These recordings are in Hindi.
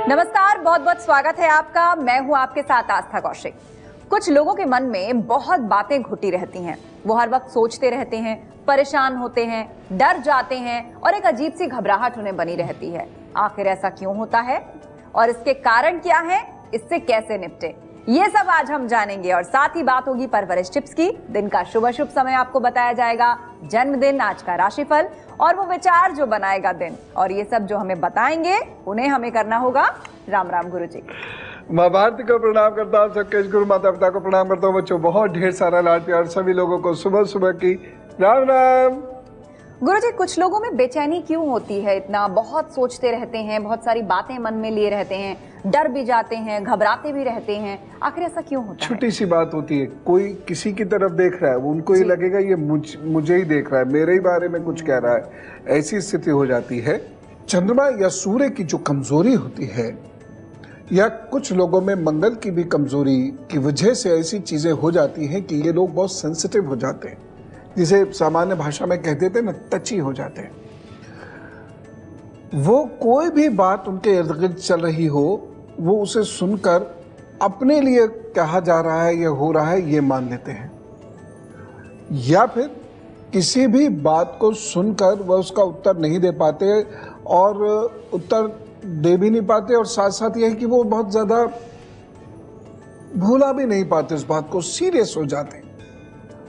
नमस्कार, बहुत बहुत स्वागत है आपका। मैं हूं आपके साथ आस्था कौशिक। कुछ लोगों के मन में बहुत बातें घुटी रहती हैं। वो हर वक्त सोचते रहते हैं, परेशान होते हैं, डर जाते हैं और एक अजीब सी घबराहट उन्हें बनी रहती है। आखिर ऐसा क्यों होता है और इसके कारण क्या है, इससे कैसे निपटे, ये सब आज हम जानेंगे। और साथ ही बात होगी परवरिश टिप्स की। दिन का शुभ अशुभ समय आपको बताया जाएगा, जन्मदिन, आज का राशिफल और वो विचार जो बनाएगा दिन। और ये सब जो हमें बताएंगे उन्हें हमें करना होगा। राम राम गुरुजी। माँ भारती को प्रणाम करता हूँ, सबके गुरु माता पिता को प्रणाम करता हूँ। बच्चों बहुत ढेर सारा लाड प्यार, सभी लोगों को सुबह सुबह की राम राम। गुरुजी, कुछ लोगों में बेचैनी क्यों होती है? इतना बहुत सोचते रहते हैं, बहुत सारी बातें मन में लिए रहते हैं, डर भी जाते हैं, घबराते भी रहते हैं। आखिर ऐसा क्यों होता है? छोटी सी बात होती है, कोई किसी की तरफ देख रहा है, वो उनको ये लगेगा ये मुझे ही देख रहा है, मेरे ही बारे में कुछ कह रहा है। ऐसी स्थिति हो जाती है। चंद्रमा या सूर्य की जो कमजोरी होती है, या कुछ लोगों में मंगल की भी कमजोरी की वजह से ऐसी चीजें हो जाती हैं कि ये लोग बहुत सेंसिटिव हो जाते हैं, जिसे सामान्य भाषा में कह देते हैं ना, टची हो जाते हैं। वो कोई भी बात उनके इर्द गिर्द चल रही हो, वो उसे सुनकर अपने लिए कहा जा रहा है या हो रहा है ये मान लेते हैं, या फिर किसी भी बात को सुनकर वह उसका उत्तर नहीं दे पाते और उत्तर दे भी नहीं पाते, और साथ साथ यह है कि वो बहुत ज्यादा भूला भी नहीं पाते उस बात को, सीरियस हो जाते हैं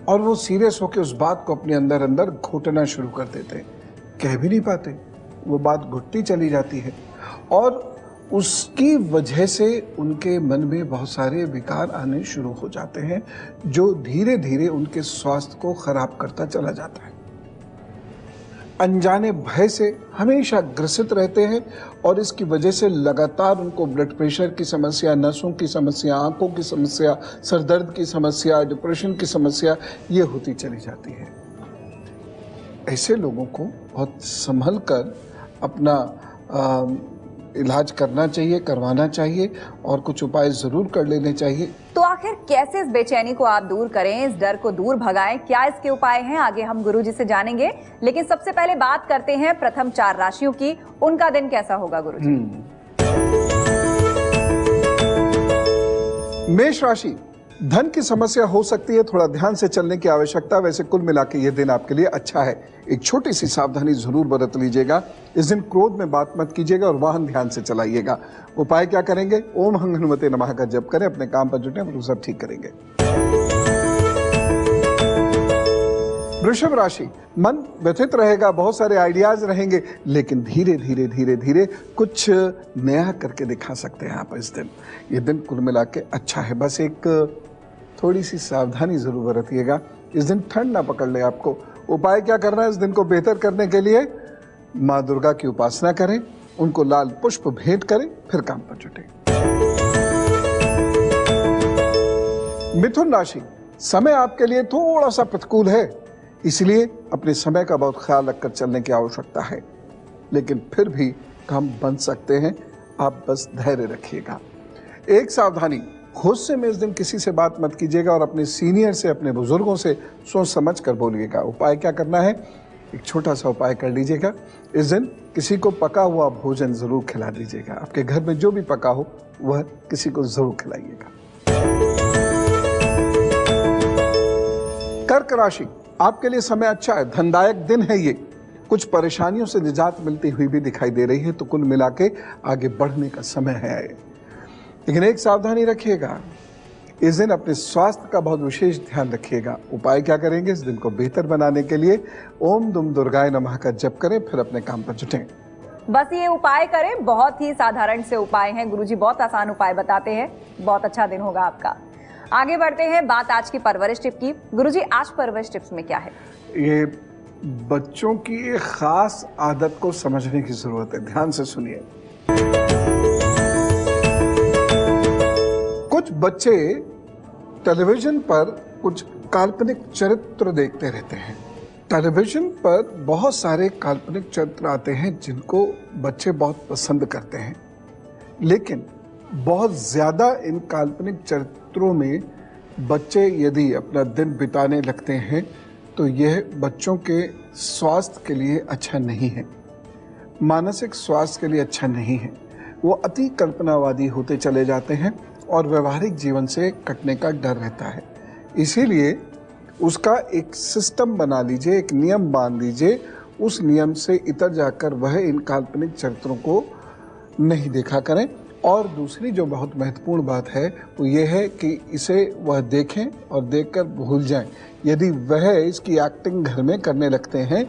और वो सीरियस होकर उस बात को अपने अंदर अंदर घुटना शुरू कर देते हैं। कह भी नहीं पाते, वो बात घुटती चली जाती है और उसकी वजह से उनके मन में बहुत सारे विकार आने शुरू हो जाते हैं, जो धीरे धीरे उनके स्वास्थ्य को खराब करता चला जाता है। अनजाने भय से हमेशा ग्रसित रहते हैं और इसकी वजह से लगातार उनको ब्लड प्रेशर की समस्या, नसों की समस्या, आंखों की समस्या, सरदर्द की समस्या, डिप्रेशन की समस्या ये होती चली जाती है। ऐसे लोगों को बहुत संभल कर अपना इलाज करना चाहिए, करवाना चाहिए और कुछ उपाय जरूर कर लेने चाहिए। तो आखिर कैसे इस बेचैनी को आप दूर करें, इस डर को दूर भगाएं, क्या इसके उपाय हैं, आगे हम गुरुजी से जानेंगे। लेकिन सबसे पहले बात करते हैं प्रथम 4 राशियों की। उनका दिन कैसा होगा गुरुजी? मेष राशि, धन की समस्या हो सकती है, थोड़ा ध्यान से चलने की आवश्यकता। वैसे कुल मिला के ये दिन आपके लिए अच्छा है। एक छोटी सी सावधानी जरूर बरत लीजिएगा। इस दिन क्रोध में बात मत कीजिएगा और वाहन ध्यान से चलाइएगा। उपाय क्या करेंगे? ओम हनुमते नमः का जप करें, अपने काम पर जुटें, वो सब ठीक करेंगे। वृषभ राशि, मन व्यथित रहेगा, बहुत सारे आइडियाज रहेंगे, लेकिन धीरे धीरे धीरे धीरे कुछ नया करके दिखा सकते हैं आप इस दिन। ये दिन कुल मिला के अच्छा है, बस एक थोड़ी सी सावधानी जरूर बरतिएगा। इस दिन ठंड ना पकड़ ले आपको। उपाय क्या करना है इस दिन को बेहतर करने के लिए? माँ दुर्गा की उपासना करें, उनको लाल पुष्प भेंट करें, फिर काम पर जुटें। मिथुन राशि, समय आपके लिए थोड़ा सा प्रतिकूल है, इसलिए अपने समय का बहुत ख्याल रखकर चलने की आवश्यकता है, लेकिन फिर भी काम बन सकते हैं। आप बस धैर्य रखिएगा। एक सावधानी, गुस्से में इस दिन किसी से बात मत कीजिएगा और अपने सीनियर से, अपने बुजुर्गों से सोच समझ कर बोलिएगा। उपाय क्या करना है? एक छोटा सा उपाय कर लीजिएगा। इस दिन किसी को पका हुआ भोजन जरूर खिला दीजिएगा। आपके घर में जो भी पका हो वह किसी को जरूर खिलाइएगा। कर्क राशि, आपके लिए समय अच्छा है, धनदायक दिन है ये। कुछ परेशानियों से निजात मिलती हुई भी दिखाई दे रही है, तो कुल मिला के आगे बढ़ने का समय है। लेकिन एक सावधानी रखिएगा, इस दिन अपने स्वास्थ्य का बहुत विशेष ध्यान रखिएगा। उपाय क्या करेंगे इस दिन को बेहतर बनाने के लिए? ओम दुम दुर्गाय नमः का जप करें, फिर अपने काम पर जुटें। बस ये उपाय करें, बहुत ही साधारण से उपाय हैं। गुरुजी बहुत आसान उपाय बताते हैं। बहुत अच्छा दिन होगा आपका। आगे बढ़ते हैं, बात आज की परवरिश टिप की। गुरुजी, आज परवरिश टिप्स में क्या है? ये बच्चों की एक खास आदत को समझने की जरूरत है, ध्यान से सुनिए। कुछ बच्चे टेलीविजन पर कुछ काल्पनिक चरित्र देखते रहते हैं। टेलीविजन पर बहुत सारे काल्पनिक चरित्र आते हैं जिनको बच्चे बहुत पसंद करते हैं, लेकिन बहुत ज्यादा इन काल्पनिक चरित्रों में बच्चे यदि अपना दिन बिताने लगते हैं तो यह बच्चों के स्वास्थ्य के लिए अच्छा नहीं है, मानसिक स्वास्थ्य के लिए अच्छा नहीं है। वो अति कल्पनावादी होते चले जाते हैं और व्यवहारिक जीवन से कटने का डर रहता है। इसीलिए उसका एक सिस्टम बना लीजिए, एक नियम बांध लीजिए, उस नियम से इतर जाकर वह इन काल्पनिक चरित्रों को नहीं देखा करें। और दूसरी जो बहुत महत्वपूर्ण बात है वो ये है कि इसे वह देखें और देखकर भूल जाएं। यदि वह इसकी एक्टिंग घर में करने लगते हैं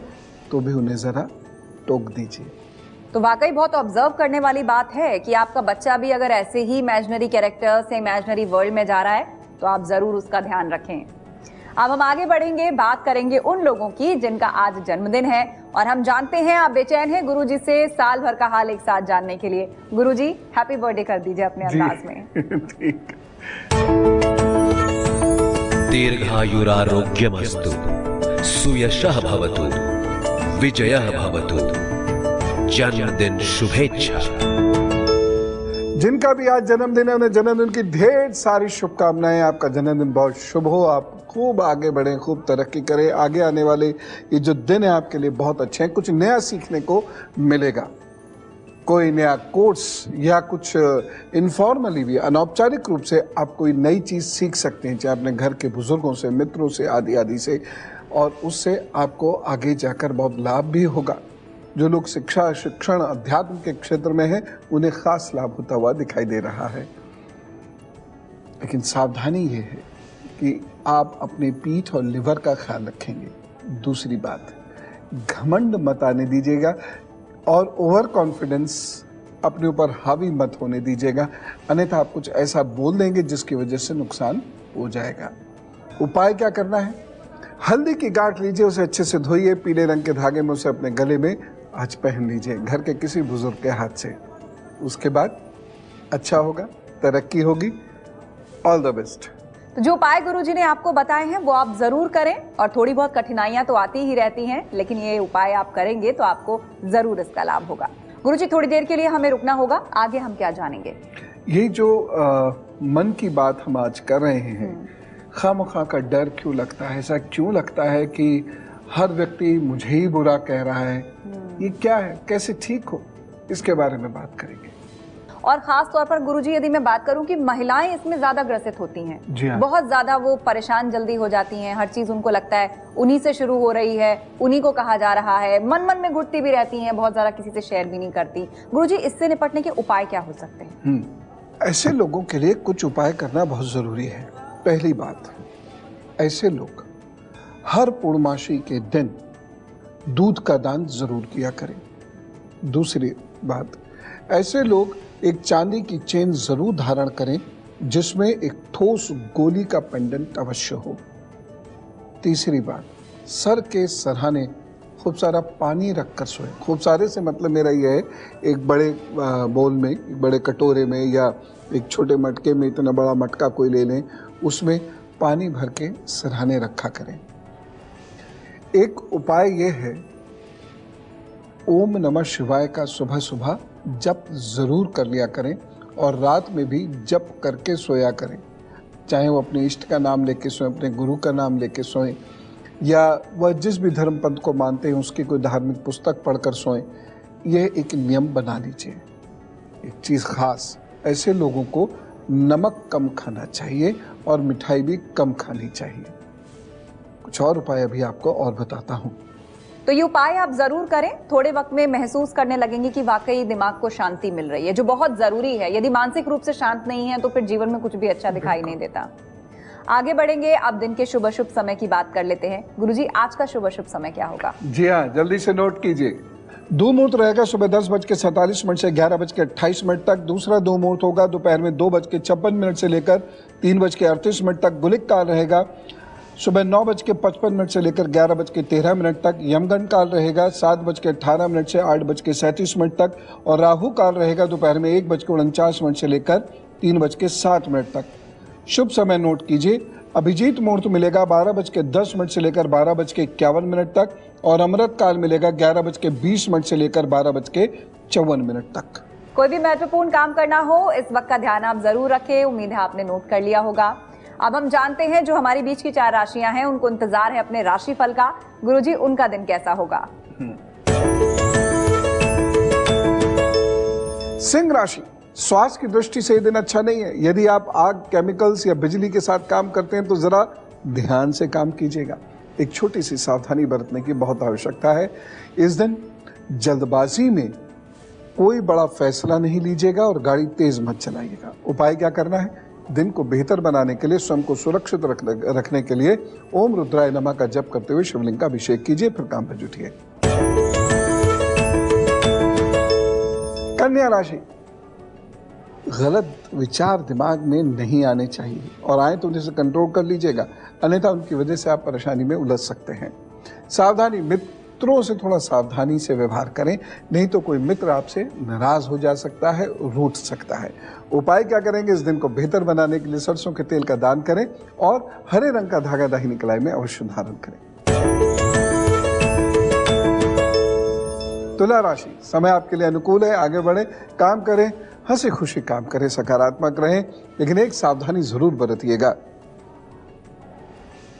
तो भी उन्हें ज़रा टोक दीजिए। तो वाकई बहुत ऑब्जर्व करने वाली बात है कि आपका बच्चा भी अगर ऐसे ही इमेजिनरी कैरेक्टर्स या इमेजिनरी वर्ल्ड में जा रहा है तो आप जरूर उसका ध्यान रखें। अब हम आगे बढ़ेंगे, बात करेंगे उन लोगों की जिनका आज जन्मदिन है और हम जानते हैं आप बेचैन हैं गुरुजी से साल भर का हाल एक साथ जानने के लिए। गुरुजी हैप्पी बर्थडे कर दीजिए अपने अंदाज में। ठीक। दीर्घायुरारोग्यमस्तु, सुयशः भवतु, विजयः भवतु, जन्मदिन शुभेच्छा। जिनका भी आज जन्मदिन है उन्हें जन्मदिन की ढेर सारी शुभकामनाएं। आपका जन्मदिन बहुत शुभ हो, आप खूब आगे बढ़ें, खूब तरक्की करें। आगे आने वाले ये जो दिन है आपके लिए बहुत अच्छे हैं, कुछ नया सीखने को मिलेगा। कोई नया कोर्स या कुछ इनफॉर्मली भी अनौपचारिक रूप से आप कोई नई चीज़ सीख सकते हैं, चाहे अपने घर के बुजुर्गों से, मित्रों से, आदि आदि से, और उससे आपको आगे जाकर बहुत लाभ भी होगा। जो लोग शिक्षा, शिक्षण, अध्यात्म के क्षेत्र में हैं उन्हें खास लाभ होता हुआ दिखाई दे रहा है। लेकिन सावधानी ये है कि आप अपने पीठ और लिवर का ख्याल रखेंगे। दूसरी बात, घमंड मत आने दीजिएगा और ओवर कॉन्फिडेंस अपने ऊपर हावी मत होने दीजिएगा, अन्यथा आप कुछ ऐसा बोल देंगे जिसकी वजह से नुकसान हो जाएगा। उपाय क्या करना है? हल्दी की गांठ लीजिए, उसे अच्छे से धोइए, पीले रंग के धागे में उसे अपने गले में आज पहन लीजिए घर के किसी बुजुर्ग के हाथ से। उसके बाद अच्छा होगा, तरक्की होगी। All the best. तो जो उपाय गुरुजी ने आपको बताए हैं वो आप जरूर करें, और थोड़ी बहुत कठिनाइयां तो आती ही रहती हैं, लेकिन ये उपाय आप करेंगे तो आपको जरूर इसका लाभ होगा। गुरुजी थोड़ी देर के लिए हमें रुकना होगा, आगे हम क्या जानेंगे? ये जो मन की बात हम आज कर रहे हैं, खामखा का डर क्यों लगता है, ऐसा क्यों लगता है कि हर व्यक्ति मुझे ही बुरा कह रहा है, ये क्या है, कैसे ठीक हो, इसके बारे में बात करेंगे। और खास तौर पर गुरुजी यदि मैं बात करूं कि महिलाएं इसमें ज्यादा ग्रसित होती हैं, जी हाँ। बहुत ज्यादा वो परेशान जल्दी हो जाती हैं, हर चीज उनको लगता है उन्हीं से शुरू हो रही है, उन्हीं को कहा जा रहा है, मन मन में घुटती भी रहती हैं, बहुत ज्यादा किसी से शेयर भी नहीं करती। गुरुजी इससे निपटने के उपाय क्या हो सकते हैं? ऐसे लोगों के लिए कुछ उपाय करना बहुत जरूरी है। पहली बात, ऐसे लोग हर पूर्णमासी के दिन दूध का दान जरूर किया करें। दूसरी बात, ऐसे लोग एक चांदी की चेन जरूर धारण करें जिसमें एक ठोस गोली का पेंडेंट अवश्य हो। तीसरी बात, सर के सरहाने खूब सारा पानी रखकर सोएं। खूब सारे से मतलब मेरा यह है, एक बड़े बोल में, एक बड़े कटोरे में या एक छोटे मटके में, इतना बड़ा मटका कोई ले लें, उसमें पानी भर के सरहाने रखा करें। एक उपाय यह है, ओम नमः शिवाय का सुबह सुबह जप जरूर कर लिया करें और रात में भी जप करके सोया करें। चाहे वो अपने इष्ट का नाम लेके सोएं, अपने गुरु का नाम लेके सोएं, या वह जिस भी धर्म पंथ को मानते हैं उसकी कोई धार्मिक पुस्तक पढ़कर सोएं। यह एक नियम बना लीजिए। एक चीज़ खास, ऐसे लोगों को नमक कम खाना चाहिए और मिठाई भी कम खानी चाहिए। कुछ और उपाय अभी आपको और बताता हूँ। तो ये उपाय आप जरूर करें। थोड़े वक्त में महसूस करने लगेंगे कि वाकई दिमाग को शांति मिल रही है, जो बहुत जरूरी है। यदि मानसिक रूप से शांत नहीं है तो फिर जीवन में कुछ भी अच्छा दिखाई नहीं देता। आगे बढ़ेंगे, अब दिन के शुभ अशुभ समय की बात कर लेते हैं। गुरुजी आज का शुभ अशुभ समय क्या होगा? जी हाँ, जल्दी से नोट कीजिए। दो मुहूर्त रहेगा सुबह 10:47 से 11:28 तक। दूसरा दो मुहूर्त होगा दोपहर में 2:56 से लेकर 3:38 तक। गुलिक काल रहेगा सुबह 9:55 से लेकर 11:13 तक। यमगंड काल रहेगा 7:18 से 8:37 तक। और राहु काल रहेगा दोपहर में 1:49 से लेकर 3:07 तक। शुभ समय नोट कीजिए। अभिजीत मुहूर्त मिलेगा 12:10 से लेकर 12:51 तक। और अमृत काल मिलेगा 11:20 से लेकर 12:54 तक। कोई भी महत्वपूर्ण काम करना हो, इस वक्त का ध्यान आप जरूर रखें। उम्मीद है आपने नोट कर लिया होगा। अब हम जानते हैं जो हमारी बीच की 4 राशियां हैं उनको इंतजार है अपने राशिफल का। गुरुजी उनका दिन कैसा होगा? सिंह राशि, स्वास्थ्य की दृष्टि से ये दिन अच्छा नहीं है। यदि आप आग, केमिकल्स या बिजली के साथ काम करते हैं तो जरा ध्यान से काम कीजिएगा। एक छोटी सी सावधानी बरतने की बहुत आवश्यकता है। इस दिन जल्दबाजी में कोई बड़ा फैसला नहीं लीजिएगा और गाड़ी तेज मत चलाइएगा। उपाय क्या करना है? दिन को बेहतर बनाने के लिए, स्वयं को सुरक्षित रखने के लिए ओम रुद्राय नमः का जप करते हुए शिवलिंग का अभिषेक कीजिए, फिर काम पर जुटिए। कन्या राशि, गलत विचार दिमाग में नहीं आने चाहिए और आए तो उन्हें कंट्रोल कर लीजिएगा, अन्यथा उनकी वजह से आप परेशानी में उलझ सकते हैं। सावधानी, मित्रों से थोड़ा सावधानी से व्यवहार करें, नहीं तो कोई मित्र आपसे नाराज हो जा सकता है, रूठ सकता है। उपाय क्या करेंगे? इस दिन को बेहतर बनाने के लिए सरसों के तेल का दान करें और हरे रंग का धागा दाहिनी कलाई में अवश्य धारण करें। तुला राशि, समय आपके लिए अनुकूल है, आगे बढ़े, काम करें, हंसी खुशी काम करें, सकारात्मक रहें, लेकिन एक सावधानी जरूर बरतिएगा।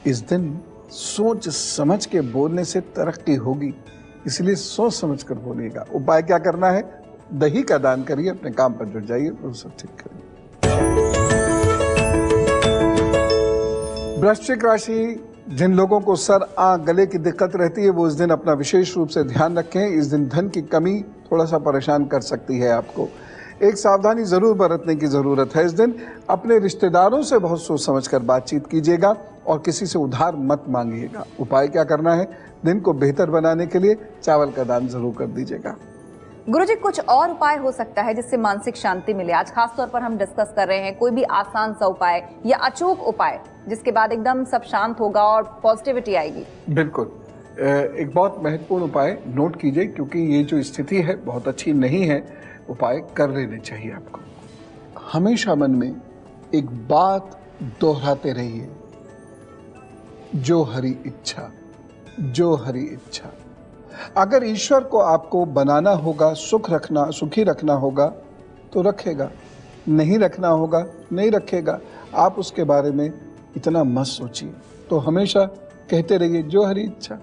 इस दिन सोच समझ के बोलने से तरक्की होगी, इसलिए सोच समझ कर बोलिएगा। उपाय क्या करना है? दही का दान करिए, अपने काम पर जुट जाइए, वो सब ठीक करिए। वृश्चिक राशि, जिन लोगों को सर, आंख, गले की दिक्कत रहती है वो इस दिन अपना विशेष रूप से ध्यान रखें। इस दिन धन की कमी थोड़ा सा परेशान कर सकती है आपको। एक सावधानी जरूर बरतने की जरूरत है। इस दिन अपने रिश्तेदारों से बहुत सोच समझकर बातचीत कीजिएगा और किसी से उधार मत मांगिएगा। उपाय क्या करना है? दिन को बेहतर बनाने के लिए चावल का दान जरूर कर दीजिएगा। गुरुजी, कुछ और उपाय हो सकता है जिससे मानसिक शांति मिले? आज खास तौर पर हम डिस्कस कर रहे हैं कोई भी आसान सा उपाय या अचूक उपाय जिसके बाद एकदम सब शांत होगा और पॉजिटिविटी आएगी। बिल्कुल, एक बहुत महत्वपूर्ण उपाय नोट कीजिए, क्योंकि ये जो स्थिति है बहुत अच्छी नहीं है। उपाय कर लेने चाहिए आपको। हमेशा मन में एक बात दोहराते रहिए, जो हरि इच्छा, जो हरि इच्छा। अगर ईश्वर को आपको बनाना होगा, सुखी रखना होगा तो रखेगा, नहीं रखना होगा नहीं रखेगा। आप उसके बारे में इतना मत सोचिए। तो हमेशा कहते रहिए, जो हरि इच्छा,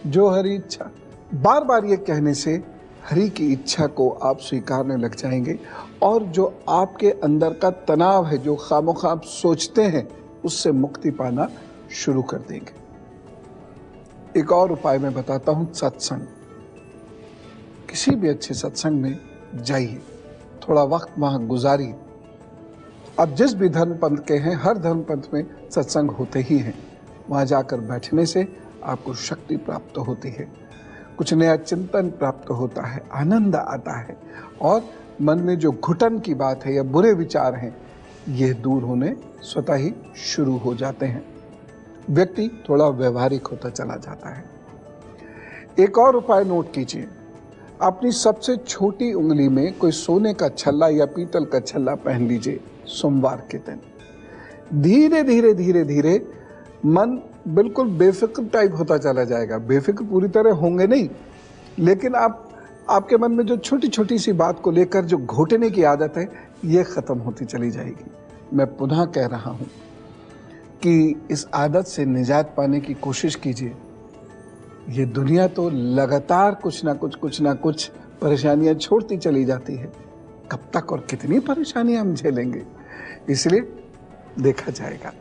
जो हरि इच्छा। बार बार ये कहने से हरि की इच्छा को आप स्वीकारने लग जाएंगे और जो आपके अंदर का तनाव है, जो खामोखा आप सोचते हैं, उससे मुक्ति पाना शुरू कर देंगे। एक और उपाय मैं बताता हूं, सत्संग। किसी भी अच्छे सत्संग में जाइए, थोड़ा वक्त वहां गुजारिए। अब जिस भी धर्म पंथ के हैं, हर धर्म पंथ में सत्संग होते ही हैं। वहां जाकर बैठने से आपको शक्ति प्राप्त होती है, कुछ नया चिंतन प्राप्त होता है, आनंद आता है और मन में जो घुटन की बात है या बुरे विचार हैं, ये दूर होने स्वतः ही शुरू हो जाते हैं। व्यक्ति थोड़ा व्यवहारिक होता चला जाता है। एक और उपाय नोट कीजिए, अपनी सबसे छोटी उंगली में कोई सोने का छल्ला या पीतल का छल्ला पहन लीजिए सोमवार के दिन। धीरे धीरे धीरे धीरे मन बिल्कुल बेफिक्र टाइप होता चला जाएगा। बेफिक्र पूरी तरह होंगे नहीं, लेकिन आपके मन में जो छोटी छोटी सी बात को लेकर जो घोटने की आदत है, ये खत्म होती चली जाएगी। मैं पुनः कह रहा हूं कि इस आदत से निजात पाने की कोशिश कीजिए। ये दुनिया तो लगातार कुछ ना कुछ परेशानियां छोड़ती चली जाती है। कब तक और कितनी परेशानियां हम झेलेंगे? इसलिए देखा जाएगा।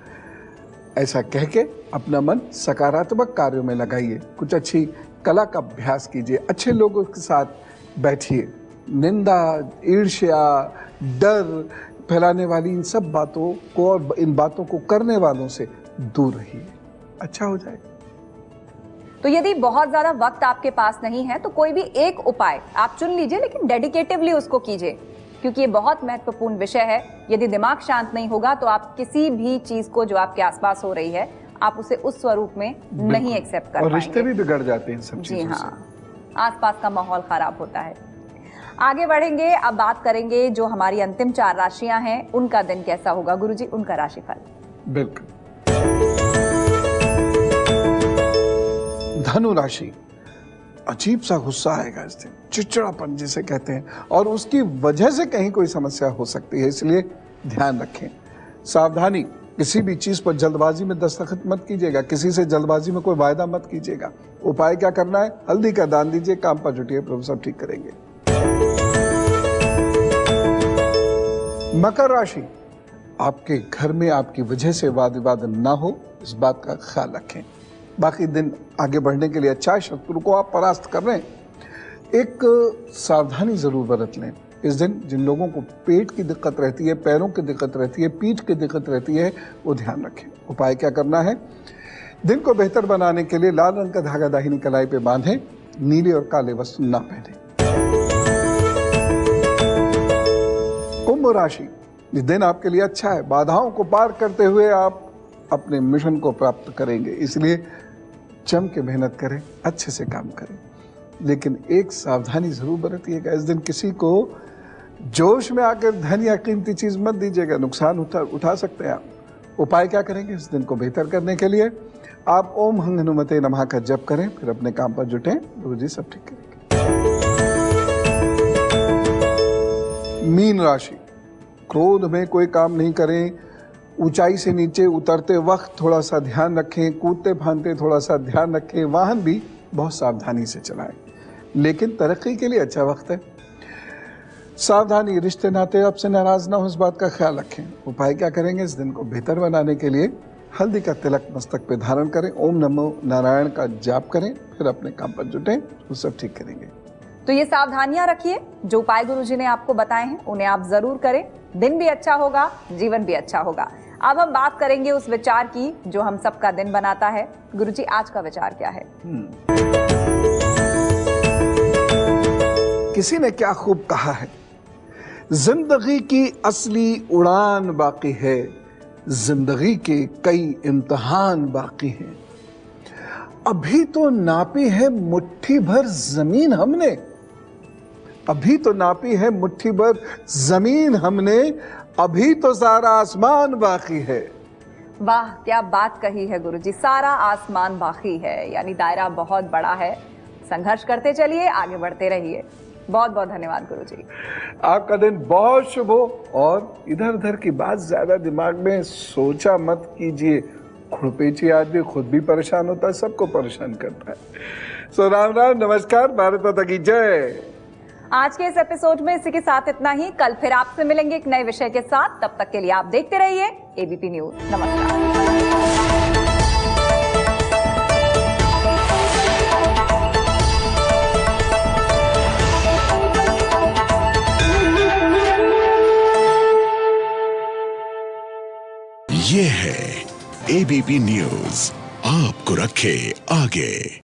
ऐसा कह के अपना मन सकारात्मक कार्यों में लगाइए, कुछ अच्छी कला का अभ्यास कीजिए, अच्छे लोगों के साथ बैठिए। निंदा, ईर्ष्या, डर फैलाने वाली इन सब बातों को और इन बातों को करने वालों से दूर रहिए, अच्छा हो जाएगा। तो यदि बहुत ज्यादा वक्त आपके पास नहीं है तो कोई भी एक उपाय आप चुन लीजिए, लेकिन डेडिकेटिवली उसको कीजिए, क्योंकि ये बहुत महत्वपूर्ण विषय है। यदि दिमाग शांत नहीं होगा तो आप किसी भी चीज को जो आपके आसपास हो रही है, आप उसे उस स्वरूप में नहीं एक्सेप्ट कर पाएंगे। और रिश्ते भी बिगड़ जाते हैं सब चीजों से। जी हाँ, आसपास का माहौल खराब होता है। आगे बढ़ेंगे, अब बात करेंगे जो हमारी अंतिम 4 राशियां हैं, उनका दिन कैसा होगा। गुरुजी, उनका राशिफल। बिल्कुल। धनु राशि, अजीब सा गुस्सा आएगा इस दिन, चिड़चिड़ापन जिसे कहते हैं, और उसकी वजह से कहीं कोई समस्या हो सकती है, इसलिए ध्यान रखें। सावधानी, किसी भी चीज पर जल्दबाजी में दस्तखत मत कीजिएगा, किसी से जल्दबाजी में कोई वायदा मत कीजिएगा। उपाय क्या करना है? हल्दी का दान दीजिए, काम पर जुटिए, प्रभु सब ठीक करेंगे। मकर राशि, आपके घर में आपकी वजह से वाद विवाद ना हो, इस बात का ख्याल रखें। बाकी दिन आगे बढ़ने के लिए अच्छा है, शत्रु को आप परास्त कर रहे हैं। एक सावधानी जरूर बरत लें। इस दिन जिन लोगों को पेट की दिक्कत रहती है, पैरों की दिक्कत रहती है, पीठ की दिक्कत रहती है, वो ध्यान रखें। उपाय क्या करना है? दिन को बेहतर बनाने के लिए लाल रंग का धागा दाहिनी कलाई पे बांधें, नीले और काले वस्त्र ना पहने। कुंभ राशि, इस दिन आपके लिए अच्छा है। बाधाओं को पार करते हुए आप अपने मिशन को प्राप्त करेंगे, इसलिए जम के मेहनत करें, अच्छे से काम करें। लेकिन एक सावधानी जरूर बरतिएगा, इस दिन किसी को जोश में आकर धन या कीमती चीज मत दीजिएगा, नुकसान उठा सकते हैं आप। उपाय क्या करेंगे? इस दिन को बेहतर करने के लिए आप ओम हंग हनुमते नमः का जप करें, फिर अपने काम पर जुटें, गुरुजी सब ठीक करेंगे। मीन राशि, क्रोध में कोई काम नहीं करें। ऊंचाई से नीचे उतरते वक्त थोड़ा सा ध्यान रखें, कूदते फांदते थोड़ा सा ध्यान रखें। वाहन भी बहुत सावधानी से चलाएं, लेकिन तरक्की के लिए अच्छा वक्त है। सावधानी, रिश्ते नाते आपसे नाराज ना हो, इस बात का ख्याल रखें। उपाय क्या करेंगे? इस दिन को बेहतर बनाने के लिए हल्दी का तिलक मस्तक पे धारण करें, ओम नमो नारायण का जाप करें, फिर अपने काम पर जुटें, वो सब ठीक करेंगे। तो ये सावधानियां रखिए, जो उपाय गुरुजी ने आपको बताए हैं उन्हें आप जरूर करें। दिन भी अच्छा होगा, जीवन भी अच्छा होगा। अब हम बात करेंगे उस विचार की जो हम सबका दिन बनाता है। गुरुजी, आज का विचार क्या है? किसी ने क्या खूब कहा है, जिंदगी की असली उड़ान बाकी है, जिंदगी के कई इम्तिहान बाकी हैं। अभी तो नापी है मुट्ठी भर जमीन हमने, अभी तो नापी है मुट्ठी भर जमीन हमने, अभी तो सारा आसमान बाकी है। वाह, क्या बात कही है गुरुजी, सारा आसमान बाकी है, यानी दायरा बहुत बड़ा है। संघर्ष करते चलिए, आगे बढ़ते रहिए। बहुत बहुत धन्यवाद गुरुजी। आपका दिन बहुत शुभ हो, और इधर उधर की बात ज्यादा दिमाग में सोचा मत कीजिए। खुरपेची आदमी खुद भी परेशान होता है, सबको परेशान करता है। सो राम राम, नमस्कार, भारत माता की जय। आज के इस एपिसोड में इसी के साथ इतना ही। कल फिर आपसे मिलेंगे एक नए विषय के साथ। तब तक के लिए आप देखते रहिए एबीपी न्यूज। नमस्कार। ये है एबीपी न्यूज, आपको रखे आगे।